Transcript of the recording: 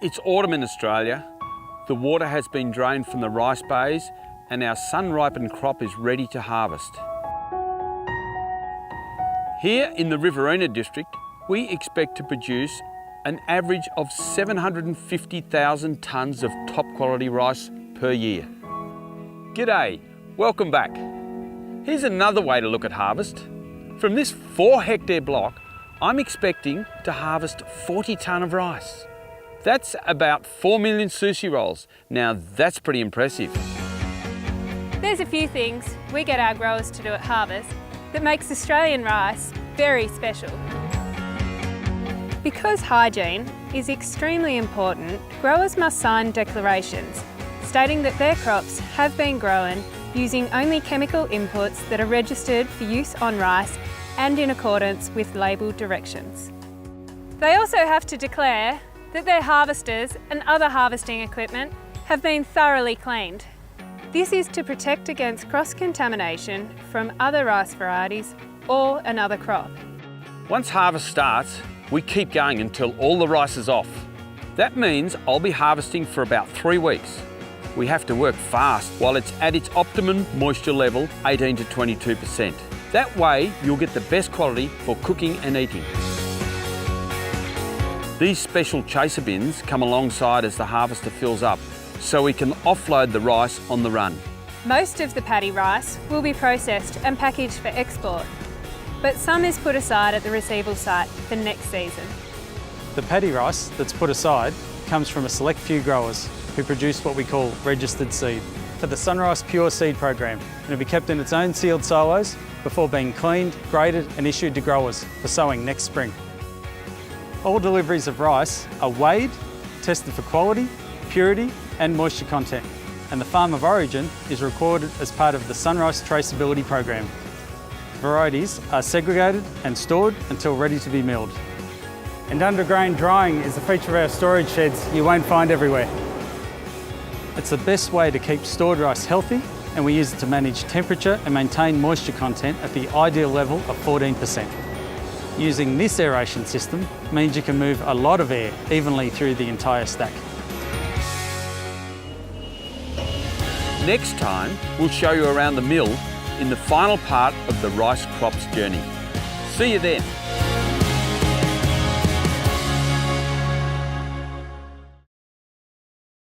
It's autumn in Australia. The water has been drained from the rice bays and our sun-ripened crop is ready to harvest. Here in the Riverina district, we expect to produce an average of 750,000 tonnes of top quality rice per year. G'day, welcome back. Here's another way to look at harvest. From this 4-hectare block, I'm expecting to harvest 40 tonne of rice. That's about 4 million sushi rolls. Now that's pretty impressive. There's a few things we get our growers to do at harvest that makes Australian rice very special. Because hygiene is extremely important, growers must sign declarations stating that their crops have been grown using only chemical inputs that are registered for use on rice and in accordance with label directions. They also have to declare that their harvesters and other harvesting equipment have been thoroughly cleaned. This is to protect against cross-contamination from other rice varieties or another crop. Once harvest starts, we keep going until all the rice is off. That means I'll be harvesting for about 3 weeks. We have to work fast while it's at its optimum moisture level, 18 to 22%. That way, you'll get the best quality for cooking and eating. These special chaser bins come alongside as the harvester fills up, so we can offload the rice on the run. Most of the paddy rice will be processed and packaged for export, but some is put aside at the receival site for next season. The paddy rice that's put aside comes from a select few growers who produce what we call registered seed for the SunRice Pure Seed program, and it'll be kept in its own sealed silos before being cleaned, graded and issued to growers for sowing next spring. All deliveries of rice are weighed, tested for quality, purity and moisture content, and the farm of origin is recorded as part of the SunRice traceability program. Varieties are segregated and stored until ready to be milled. And undergrain drying is a feature of our storage sheds you won't find everywhere. It's the best way to keep stored rice healthy, and we use it to manage temperature and maintain moisture content at the ideal level of 14%. Using this aeration system means you can move a lot of air evenly through the entire stack. Next time, we'll show you around the mill in the final part of the rice crop's journey. See you then.